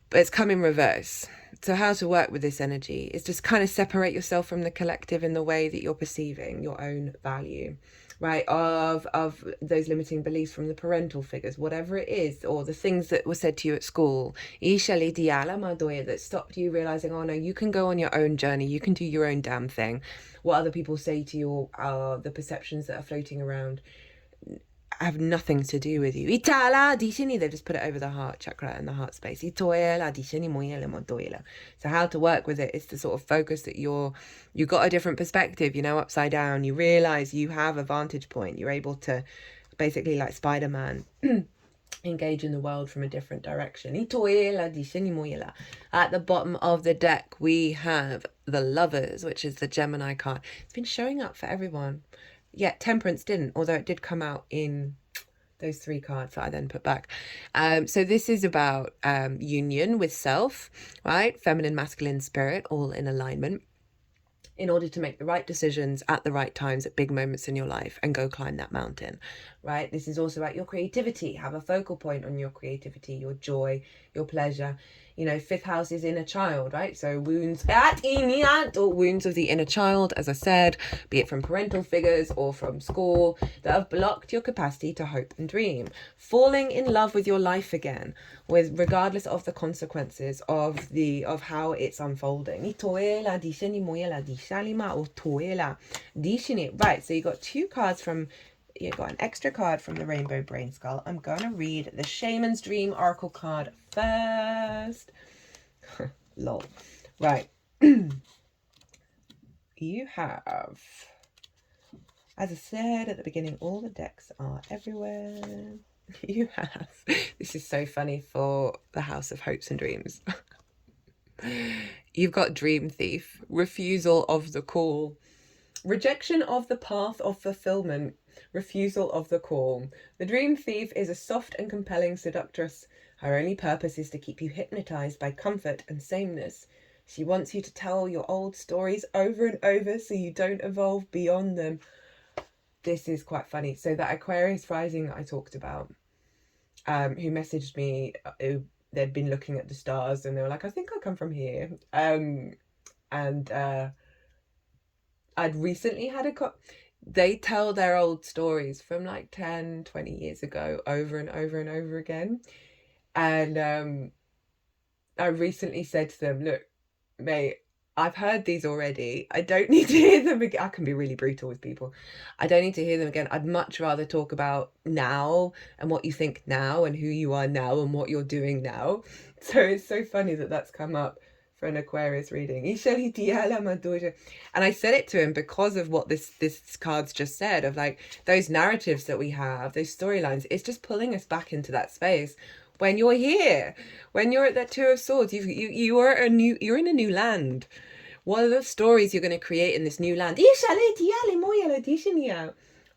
A: but it's come in reverse. So how to work with this energy is just kind of separate yourself from the collective in the way that you're perceiving your own value, right? Of those limiting beliefs from the parental figures, whatever it is, or the things that were said to you at school, that stopped you realizing, oh no, you can go on your own journey, you can do your own damn thing. What other people say to you, or the perceptions that are floating around, have nothing to do with you. They just put it over the heart chakra and the heart space. So how to work with it is to sort of focus that you've got a different perspective, upside down. You realize you have a vantage point. You're able to basically, like Spider-Man, engage in the world from a different direction. At the bottom of the deck, we have the Lovers, which is the Gemini card. It's been showing up for everyone. Yeah, Temperance didn't, although it did come out in those 3 cards that I then put back. So this is about union with self, right? Feminine, masculine spirit, all in alignment, in order to make the right decisions at the right times at big moments in your life and go climb that mountain, right? This is also about your creativity. Have a focal point on your creativity, your joy, your pleasure. 5th house is inner child, right? So wounds or wounds of the inner child, as I said, be it from parental figures or from school, that have blocked your capacity to hope and dream. Falling in love with your life again, regardless of the consequences of how it's unfolding. Right, so you got 2 cards from. You got an extra card from the Rainbow Brainskull. I'm going to read the Shaman's Dream Oracle card first. Lol. Right. You have, as I said at the beginning, all the decks are everywhere. You have, this is so funny for the House of Hopes and Dreams. You've got Dream Thief, refusal of the call, rejection of the path of fulfillment, refusal of the call. The Dream Thief is a soft and compelling seductress. Her only purpose is to keep you hypnotized by comfort and sameness. She wants you to tell your old stories over and over so you don't evolve beyond them. This is quite funny. So that Aquarius rising that I talked about, who messaged me, they'd been looking at the stars and they were like, I think I come from here. I'd recently had they tell their old stories from like 10, 20 years ago over and over and over again. And I recently said to them, look, mate, I've heard these already. I don't need to hear them again. I can be really brutal with people. I don't need to hear them again. I'd much rather talk about now and what you think now and who you are now and what you're doing now. So it's so funny that that's come up for an Aquarius reading. And I said it to him because of what this card's just said, of like those narratives that we have, those storylines. It's just pulling us back into that space. When you're here, when you're at that 2 of Swords, you're in a new land. What are the stories you're going to create in this new land?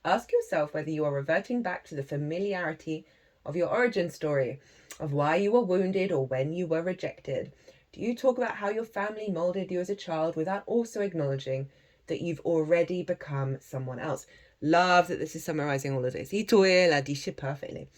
A: Ask yourself whether you are reverting back to the familiarity of your origin story, of why you were wounded or when you were rejected. Do you talk about how your family molded you as a child without also acknowledging that you've already become someone else? Love that this is summarizing all of this. Itoe la dishe perfectly.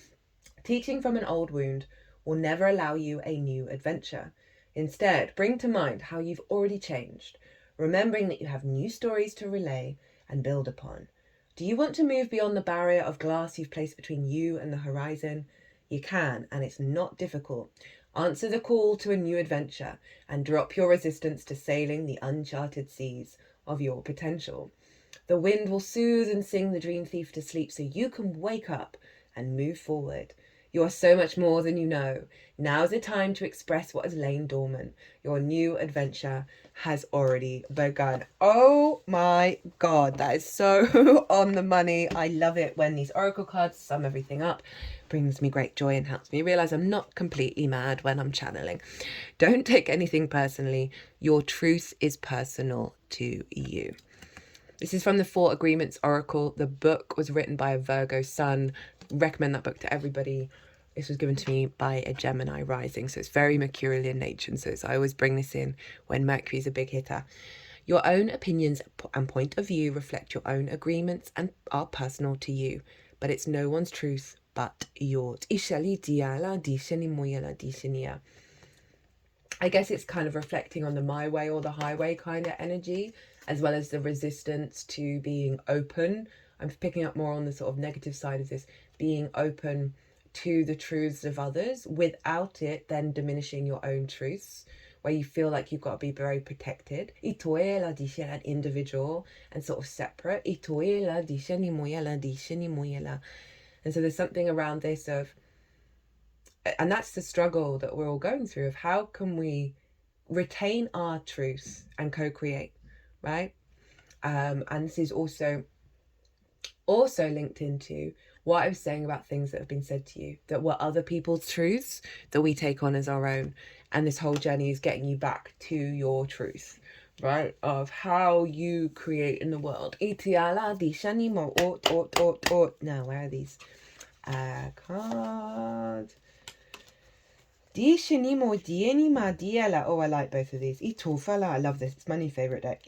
A: Teaching from an old wound will never allow you a new adventure. Instead, bring to mind how you've already changed, remembering that you have new stories to relay and build upon. Do you want to move beyond the barrier of glass you've placed between you and the horizon? You can, and it's not difficult. Answer the call to a new adventure and drop your resistance to sailing the uncharted seas of your potential. The wind will soothe and sing the dream thief to sleep so you can wake up and move forward. You are so much more than you know. Now's the time to express what has lain dormant. Your new adventure has already begun. Oh my God, that is so on the money. I love it when these oracle cards sum everything up. Brings me great joy and helps me realize I'm not completely mad when I'm channeling. Don't take anything personally. Your truth is personal to you. This is from the 4 Agreements Oracle. The book was written by a Virgo sun. Recommend that book to everybody. This was given to me by a Gemini rising, so it's very Mercurial in nature. So I always bring this in when Mercury is a big hitter. Your own opinions and point of view reflect your own agreements and are personal to you, but it's no one's truth but yours. I guess it's kind of reflecting on the my way or the highway kind of energy, as well as the resistance to being open. I'm picking up more on the sort of negative side of this, being open to the truths of others without it then diminishing your own truths, where you feel like you've got to be very protected. An individual and sort of separate. And so there's something around this of, and that's the struggle that we're all going through, of how can we retain our truth and co-create, right? And this is also linked into what I was saying about things that have been said to you that were other people's truths that we take on as our own. And this whole journey is getting you back to your truth, right? Of how you create in the world. Now, where are these cards? Oh, I like both of these. I love this. It's my new favourite deck.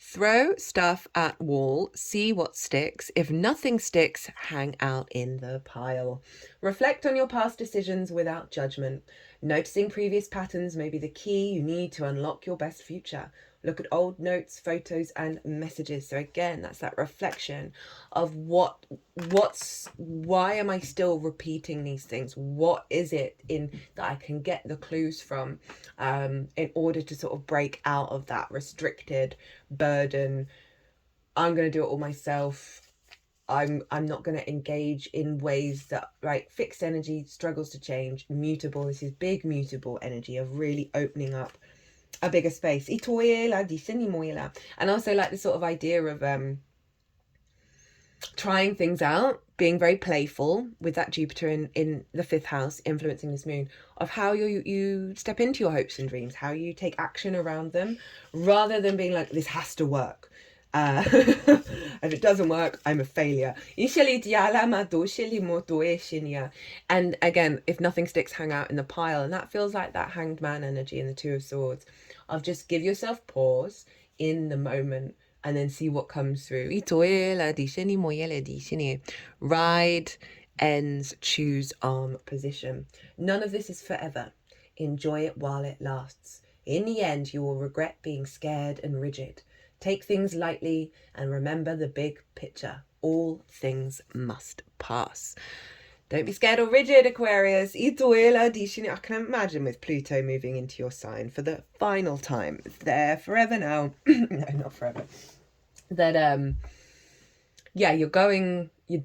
A: Throw stuff at wall, see what sticks. If nothing sticks, hang out in the pile. Reflect on your past decisions without judgment. Noticing previous patterns may be the key you need to unlock your best future. Look at old notes, photos, and messages. So again, that's that reflection of why am I still repeating these things? What is it in that I can get the clues from in order to sort of break out of that restricted burden? I'm going to do it all myself. I'm not going to engage in ways that, right, fixed energy struggles to change, mutable. This is big mutable energy of really opening up a bigger space. And also like the sort of idea of trying things out, being very playful with that Jupiter in the 5th house influencing this moon, of how you step into your hopes and dreams, how you take action around them, rather than being like, this has to work. If it doesn't work, I'm a failure. And again, if nothing sticks, hang out in the pile. And that feels like that Hanged Man energy in the 2 of Swords, of just give yourself pause in the moment and then see what comes through. Ride, ends, choose arm position. None of this is forever. Enjoy it while it lasts. In the end, you will regret being scared and rigid. Take things lightly and remember the big picture. All things must pass. Don't be scared or rigid, Aquarius. I can imagine with Pluto moving into your sign for the final time. It's there forever now. No, not forever. That, yeah, you're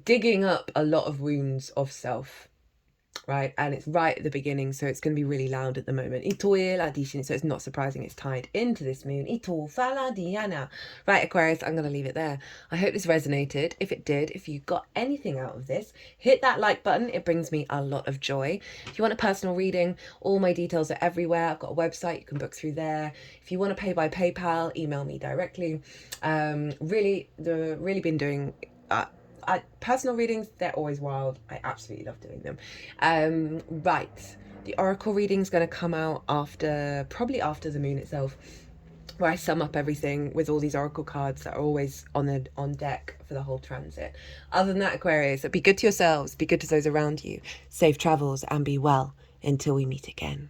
A: digging up a lot of wounds of self, right? And it's right at the beginning, so it's going to be really loud at the moment. So it's not surprising it's tied into this moon. Right, Aquarius, I'm going to leave it there. I hope this resonated. If it did, if you got anything out of this, hit that like button. It brings me a lot of joy. If you want a personal reading, all my details are everywhere. I've got a website, you can book through there. If you want to pay by PayPal, email me directly. Really been doing personal readings, they're always wild. I absolutely love doing them. Right, the oracle reading is going to come out probably after the moon itself. where I sum up everything with all these oracle cards that are always on deck for the whole transit. Other than that, Aquarius, be good to yourselves, be good to those around you. Safe travels and be well until we meet again.